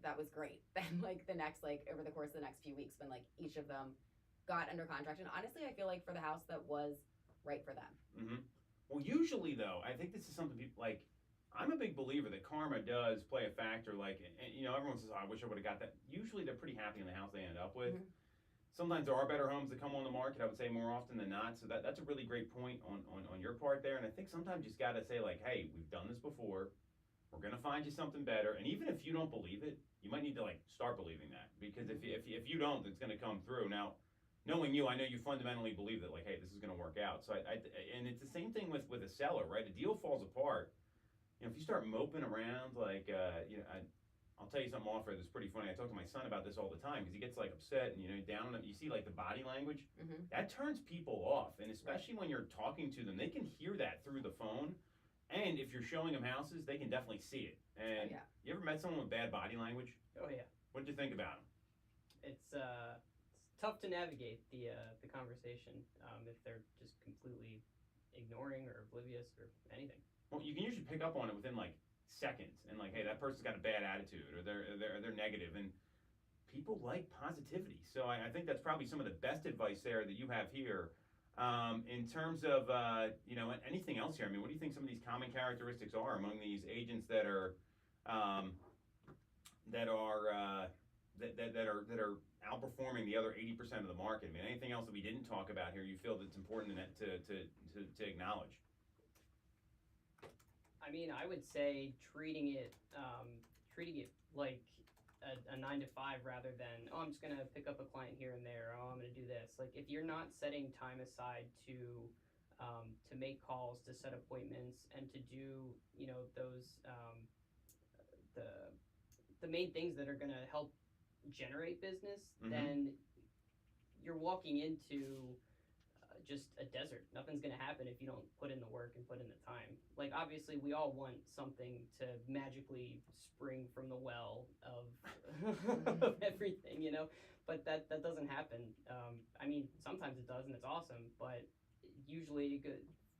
that was great. Then like the next like over the course of the next few weeks, when like each of them got under contract, and honestly, I feel like for the house that was right for them. Mm-hmm. Well, usually though, I think this is something people like. I'm a big believer that karma does play a factor. Like, and, everyone says, oh, "I wish I would have got that." Usually, they're pretty happy in the house they end up with. Mhm. Sometimes there are better homes that come on the market. I would say more often than not. So that's a really great point on your part there. And I think sometimes you just got to say like, "Hey, we've done this before. We're gonna find you something better." And even if you don't believe it, you might need to like start believing that, because if you don't, it's gonna come through. Now, knowing you, I know you fundamentally believe that like, hey, this is gonna work out. So and it's the same thing with a seller, right? A deal falls apart. If you start moping around, like, I'll tell you something off air that's pretty funny. I talk to my son about this all the time because he gets like upset and down on it. You see like the body language Mm-hmm. that turns people off, and especially when you're talking to them, they can hear that through the phone. And if you're showing them houses, they can definitely see it. And Oh, yeah. you ever met someone with bad body language? Oh yeah. What did you think about them? It's tough to navigate the conversation if they're just completely ignoring or oblivious or anything. Well, you can usually pick up on it within like seconds, and like, hey, that person's got a bad attitude, or they're negative, and people like positivity. So I think that's probably some of the best advice there that you have here. In terms of anything else here, I mean, what do you think some of these common characteristics are among these agents that are that are outperforming the other 80% of the market? I mean, anything else that we didn't talk about here you feel that's important to acknowledge? I mean, I would say treating it like a 9 to 5 rather than, oh, I'm just gonna pick up a client here and there. Oh, I'm gonna do this. Like if you're not setting time aside to make calls, to set appointments, and to do those the main things that are gonna help generate business, Mhm. then you're walking into just a desert. Nothing's gonna happen if you don't put in the work and put in the time. Like obviously, we all want something to magically spring from the well of, of everything, but that doesn't happen. I mean, sometimes it does, and it's awesome. But usually,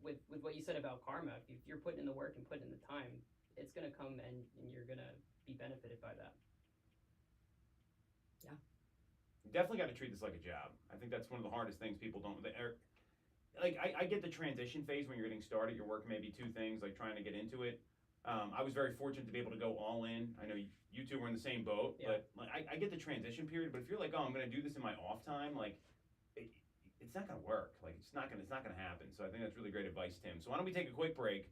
with what you said about karma, if you're putting in the work and putting in the time, it's gonna come, and you're gonna be benefited by that. You definitely got to treat this like a job. I think that's one of the hardest things people don't. Like I get the transition phase when you're getting started. You're working maybe 2 things, like trying to get into it. I was very fortunate to be able to go all in. I know you two were in the same boat, Yeah. but like I get the transition period. But if you're like, oh, I'm going to do this in my off time, like it, it's not going to work. Like it's not going to happen. So I think that's really great advice, Tim. So why don't we take a quick break?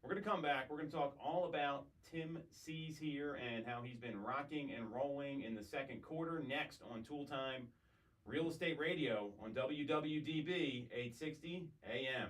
We're going to come back. We're going to talk all about Tim C's here and how he's been rocking and rolling in the second quarter. Next on Toole Time, Real Estate Radio on WWDB 860 AM.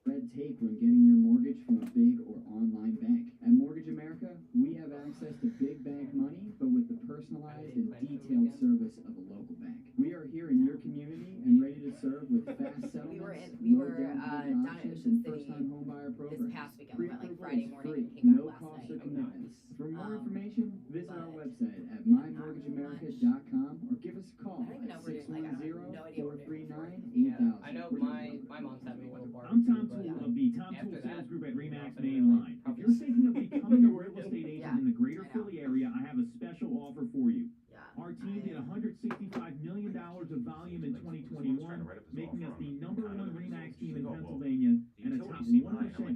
Red tape when getting your mortgage from a big or online bank. At Mortgage America, we have access to big bank money, but with the personalized and detailed service of a local bank. We are here in your community and ready to serve with fast settlements, we low were down payment down at options, Ocean and City first-time homebuyer programs. this past weekend. We went like Pre-approval Friday is morning free, and came no back last cost night. or commitments. For more Um, information, visit our but website at not mymortgageamerica.com or give us a call I don't even know at if we're doing, like, I have no idea what we're doing. 610-439-8000. I know my mom's having a little barbecue. I'm Tom but Toole of the Tom after Toole that, Sales Group at Remax nothing Main really. Line. If Probably you're thinking of becoming a real estate agent Yeah, in the greater I know. Philly area, I have a special offer for you. Yeah. Our team did $165 million of volume in 2021, making us the number one Remax team in Pennsylvania and a top 1%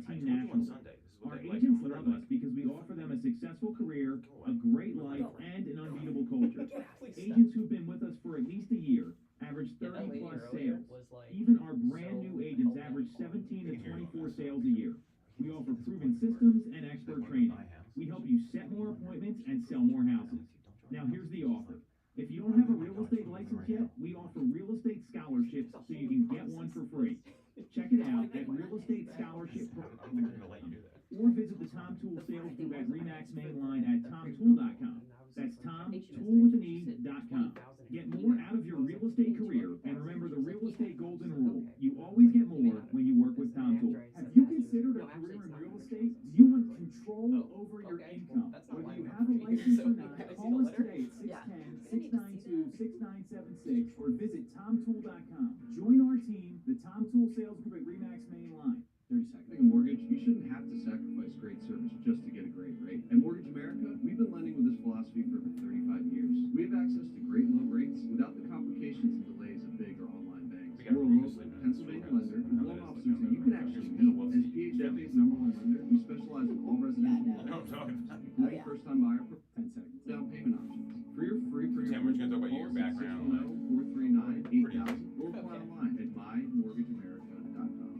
team nationally. Our agents love us because we offer them a successful career, a great life, and an unbeatable culture. Agents who've been with us for at least a year average Yeah, that 30 lady plus earlier sales. was like Even our brand so new agents helpful. average 17 to 24 sales a year. We offer proven systems and expert training. We help you set more appointments and sell more houses. Now here's the offer. If you don't have a real estate license yet, we offer real estate scholarships so you can get one for free. Check it out at Real Estate Scholarship I'm not going to let you do that. or visit the Tom Toole Sales Group at Remax Mainline at tomtoole.com. That's tomtoole.com. Get more out of your real estate career, and remember the real estate golden rule. You always get more when you work with Tom Toole. Have you considered a career in real estate? Do you want control over your income? Whether you have a license or not, call us today at 610-692-6976 or visit tomtoole.com. Join our team, the Tom Toole Sales Group at Remax Mainline. 30 seconds. Getting a mortgage, you shouldn't have to sacrifice great service just to get a great rate. At Mortgage America, we've been lending with this philosophy for over 35 years. We have access to great low rates without the complications and delays of big or online banks. We got We're a room to local sleep in. Pennsylvania lender with No, loan that is officers like that you can actually meet. As PHFA's #1 lender, we specialize in all residential Yeah, I know what I'm talking about. including yeah. first-time buyer 10 seconds. down payment options. For your free Tim, we're just gonna talk about your background. 610-439-8000 or apply online at mymortgageamerica.com.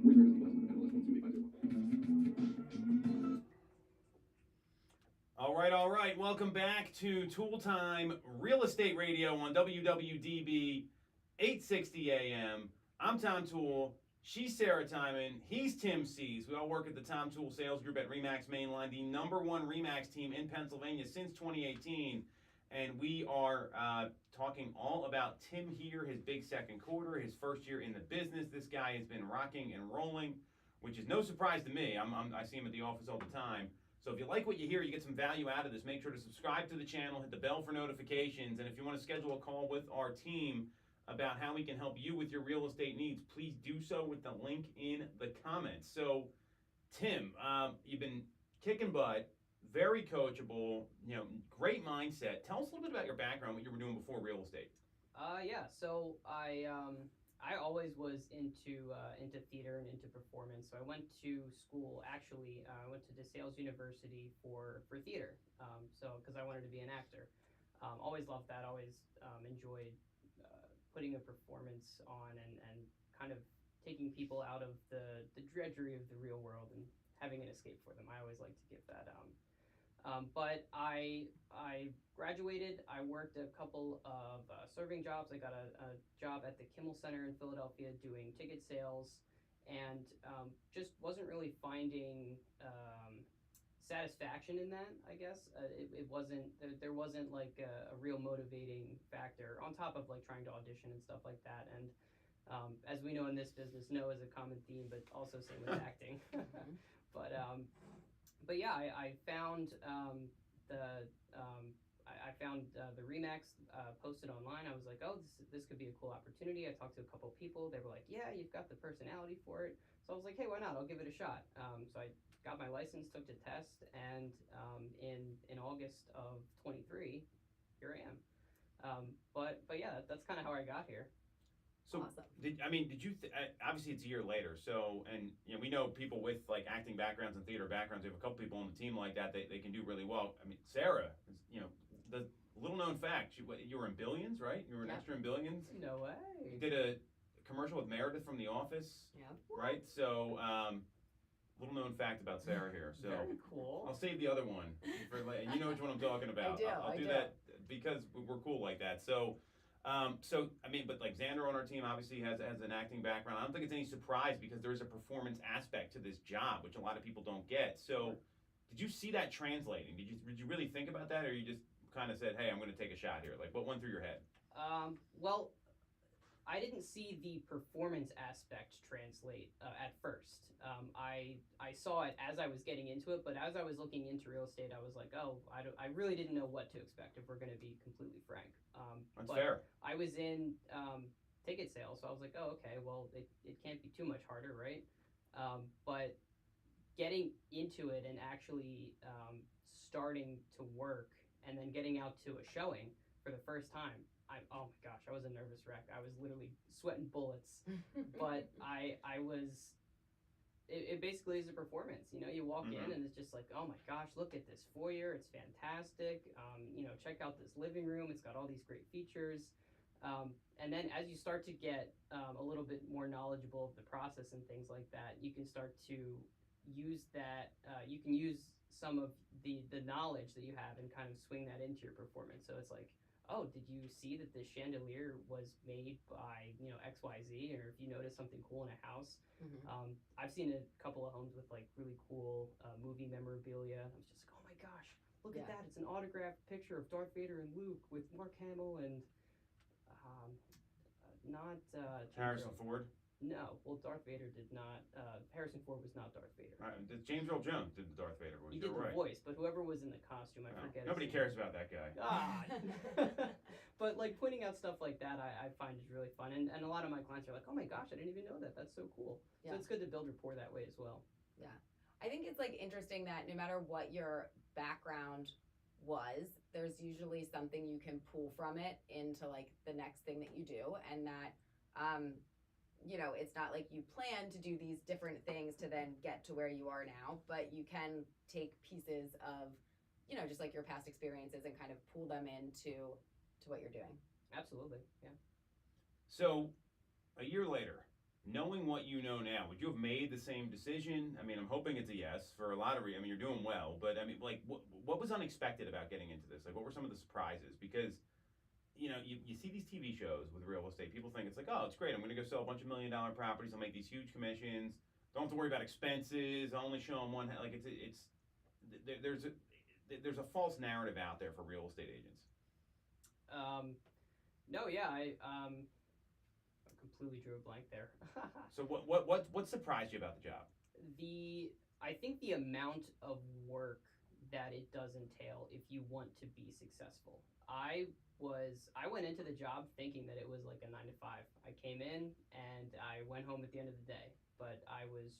All right. Welcome back to Toole Time Real Estate Radio on WWDB 860 AM. I'm Tom Toole. She's Sarah Timon. He's Tim C's. We all work at the Tom Toole Sales Group at Remax Mainline, the #1 Remax team in Pennsylvania since 2018. And we are talking all about Tim here, his big second quarter, his first year in the business. This guy has been rocking and rolling, which is no surprise to me. I see him at the office all the time. So if you like what you hear, you get some value out of this, make sure to subscribe to the channel, hit the bell for notifications, and if you want to schedule a call with our team about how we can help you with your real estate needs, please do so with the link in the comments. So, Tim, you've been kicking butt, very coachable, great mindset. Tell us a little bit about your background, what you were doing before real estate. Yeah. So I always was into theater and into performance. So I went to school. Actually, I went to DeSales University for theater. So because I wanted to be an actor. Always loved that. Always enjoyed putting a performance on and kind of taking people out of the drudgery of the real world and having an escape for them. I always like to give that. But I graduated. I worked a couple of serving jobs. I got a job at the Kimmel Center in Philadelphia doing ticket sales, and just wasn't really finding satisfaction in that. I guess it wasn't. There wasn't like a real motivating factor on top of like trying to audition and stuff like that. And as we know in this business, no is a common theme, but also same with acting. But yeah, I found I found the Remax posted online. I was like, oh, this could be a cool opportunity. I talked to a couple of people. They were like, yeah, you've got the personality for it. So I was like, hey, why not? I'll give it a shot. So I got my license, took the test, and in August of 23, here I am. But yeah, that's kind of how I got here. So awesome. did you obviously it's a year later, so and we know people with like acting backgrounds and theater backgrounds. We have a couple people on the team like that. They can do really well. I mean, Sarah is the little known fact. You were in Billions, right? You were an Yeah. extra in Billions. No way. You did a commercial with Meredith from The Office, Yeah. right? So little known fact about Sarah here. So Very cool. I'll save the other one for you know which one I'm talking about. do, I'll I do do. that because we're cool like that. So. But like Xander on our team obviously has an acting background. I don't think it's any surprise because there is a performance aspect to this job, which a lot of people don't get. So, did you see that translating? Did you really think about that, or you just kind of said, "Hey, I'm going to take a shot here"? Like, what went through your head? Well, I didn't see the performance aspect translate at first. I saw it as I was getting into it, but as I was looking into real estate, I was like, oh, I really didn't know what to expect, if we're going to be completely frank. That's but fair. I was in ticket sales, so I was like, oh, okay, well, it can't be too much harder, right? But getting into it and actually starting to work and then getting out to a showing for the first time, oh my gosh, I was a nervous wreck. I was literally sweating bullets. But I was, it basically is a performance. You walk in and it's just like, oh my gosh, look at this foyer. It's fantastic. Check out this living room. It's got all these great features. And then as you start to get a little bit more knowledgeable of the process and things like that, you can start to use that, you can use some of the knowledge that you have and kind of swing that into your performance. So it's like, oh, did you see that this chandelier was made by, XYZ? Or if you notice something cool in a house. Mhm. I've seen a couple of homes with like really cool movie memorabilia. I was just like, oh my gosh, look at Yeah. that. It's an autographed picture of Darth Vader and Luke with Mark Hamill and not James Harrison Earl. Ford. No, well, Darth Vader did not. Harrison Ford was not Darth Vader. James Earl Jones did the Darth Vader. He did the right. voice, but whoever was in the costume, I forget. Nobody his cares name. about that guy. But like pointing out stuff like that, I find is really fun, and a lot of my clients are like, "Oh my gosh, I didn't even know that. That's so cool." Yeah. So it's good to build rapport that way as well. I think it's like interesting that no matter what your background was, there's usually something you can pull from it into like the next thing that you do, and that it's not like you plan to do these different things to then get to where you are now, but you can take pieces of just like your past experiences and kind of pull them into what you're doing. Absolutely, yeah. So, a year later, knowing what you know now, would you have made the same decision? I mean, I'm hoping it's a yes for a lot of reasons. I mean, you're doing well, but I mean, like, what was unexpected about getting into this? Like, what were some of the surprises? Because, you see these TV shows with real estate. People think it's like, oh, it's great. I'm going to go sell a bunch of $1 million properties. I'll make these huge commissions. Don't have to worry about expenses. I'll only show them one. Like, there's a false narrative out there for real estate agents. No, yeah, I completely drew a blank there. So what surprised you about the job? I think the amount of work that it does entail if you want to be successful. I went into the job thinking that it was like a 9 to 5. I came in and I went home at the end of the day, but I was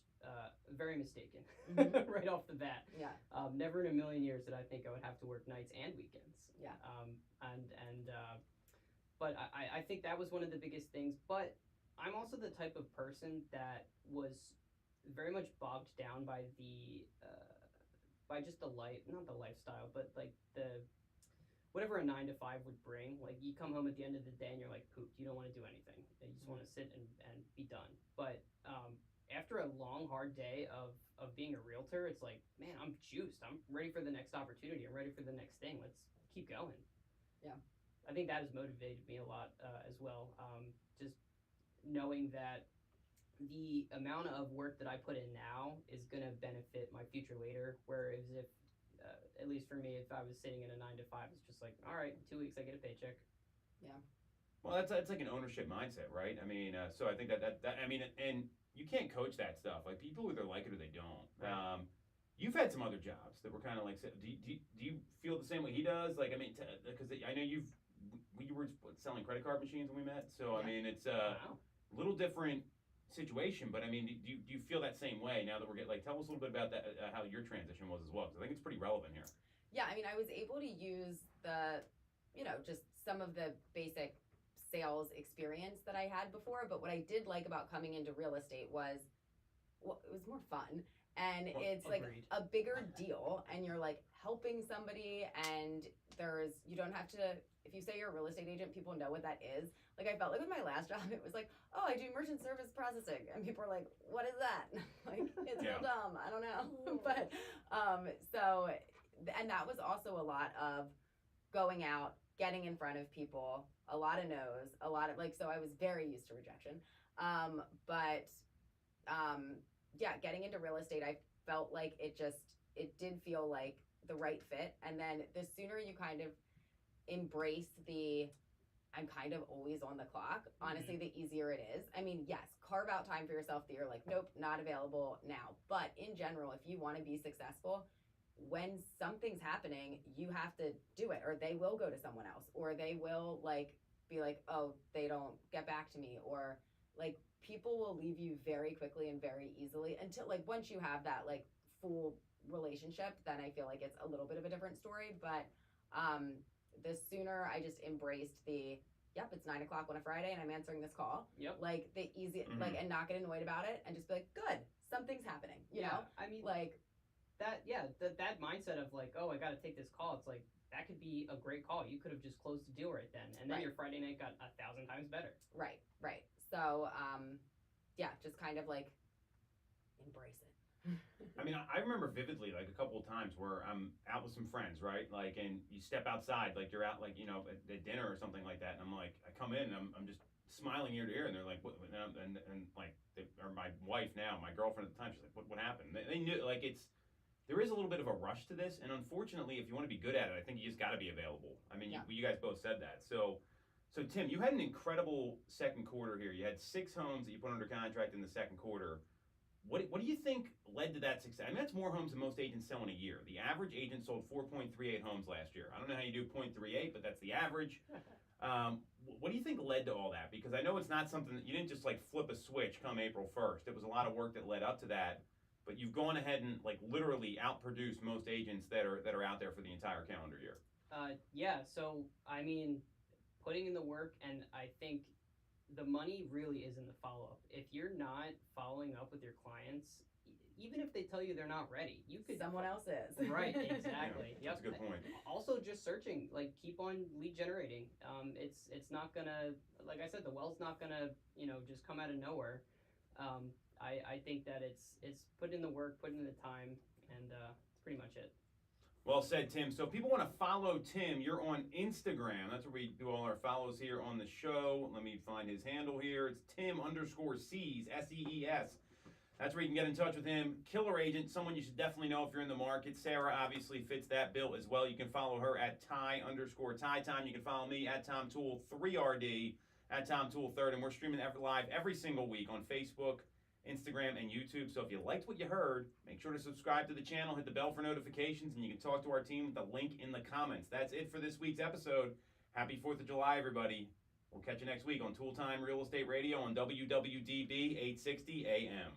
very mistaken right off the bat. Yeah. Never in a million years did I think I would have to work nights and weekends. Yeah. But I think that was one of the biggest things. But I'm also the type of person that was very much bogged down by just not the lifestyle, but like whatever a 9 to 5 would bring. Like you come home at the end of the day and you're like pooped. You don't want to do anything. You just want to sit and be done. But after a long, hard day of being a realtor, it's like, man, I'm juiced. I'm ready for the next opportunity. I'm ready for the next thing. Let's keep going. Yeah. I think that has motivated me a lot as well. Just knowing that the amount of work that I put in now is going to benefit my future later. Whereas if, at least for me, if I was sitting in a 9 to 5, it's just like, all right, 2 weeks I get a paycheck. Yeah. Well, that's like an ownership mindset, right? I mean, so I think that I mean, and you can't coach that stuff. Like people either like it or they don't. Right. You've had some other jobs that were kind of like. Do you feel the same way he does? Like, I mean, because I know you were selling credit card machines when we met. So I mean, it's a little different situation. But I mean, do you feel that same way now that we're getting? Like, tell us a little bit about that, how your transition was as well. Because I think it's pretty relevant here. Yeah, I mean, I was able to use the, just some of the basic sales experience that I had before, but what I did like about coming into real estate was, well, it was more fun, and Well, it's like agreed. a bigger deal, and you're like helping somebody, and you don't have to, if you say you're a real estate agent, people know what that is. Like I felt like with my last job, it was like, oh, I do merchant service processing, and people are like, what is that? Like, it's Yeah. real dumb, I don't know. But and that was also a lot of going out, getting in front of people, a lot of no's, a lot of like, so I was very used to rejection. But yeah, getting into real estate, I felt like it did feel like the right fit. And then the sooner you kind of embrace I'm kind of always on the clock, honestly, the easier it is. I mean, yes, carve out time for yourself that you're like, nope, not available now. But in general, if you want to be successful, when something's happening, you have to do it, or they will go to someone else, or they will like be like, oh, they don't get back to me, or like people will leave you very quickly and very easily until like once you have that like full relationship, then I feel like it's a little bit of a different story. But the sooner I just embraced yep, it's 9 o'clock on a Friday and I'm answering this call. Yep. Like the easy, Mhm. like, and not get annoyed about it and just be like, good, something's happening, you know? I mean, Like, that mindset of like, oh, I got to take this call. It's like, that could be a great call. You could have just closed the deal right then, and then Right. your Friday night got 1,000 times better. right. So, yeah, just kind of like embrace it. I mean, I remember vividly, like a couple of times where I'm out with some friends, right? Like, and you step outside, like you're out, like, you know, at dinner or something like that. And I'm like, I come in and I'm just smiling ear to ear. And they're like, what? And like, or my wife now, my girlfriend at the time, she's like, what happened? They knew, like, there is a little bit of a rush to this. And unfortunately, if you want to be good at it, I think you just got to be available. I mean, Yeah. you guys both said that. So Tim, you had an incredible second quarter here. You had 6 homes that you put under contract in the second quarter. What do you think led to that success? I mean, that's more homes than most agents sell in a year. The average agent sold 4.38 homes last year. I don't know how you do 0.38, but that's the average. What do you think led to all that? Because I know it's not something that you didn't just like flip a switch come April 1st. It was a lot of work that led up to that. But you've gone ahead and like literally outproduced most agents that are out there for the entire calendar year. Yeah. So I mean, putting in the work, and I think the money really is in the follow-up. If you're not following up with your clients, even if they tell you they're not ready, you could Someone else is. Right, exactly. Yeah, that's a good point. Also, just searching, like keep on lead generating. It's not gonna, like I said, the well's not gonna, just come out of nowhere. I think that it's put in the work, put in the time, and it's pretty much it. Well said, Tim. So if people want to follow Tim, you're on Instagram. That's where we do all our follows here on the show. Let me find his handle here. It's Tim_Sees, SEES. That's where you can get in touch with him. Killer agent, someone you should definitely know if you're in the market. Sarah obviously fits that bill as well. You can follow her at Ty_Ty Time. You can follow me at Tom Toole 3RD, at Tom Toole 3rd. And we're streaming live every single week on Facebook, Instagram, and YouTube. So if you liked what you heard, make sure to subscribe to the channel, hit the bell for notifications, and you can talk to our team with the link in the comments. That's it for this week's episode. Happy 4th of July, everybody. We'll catch you next week on Toole Time Real Estate Radio on WWDB 860 AM.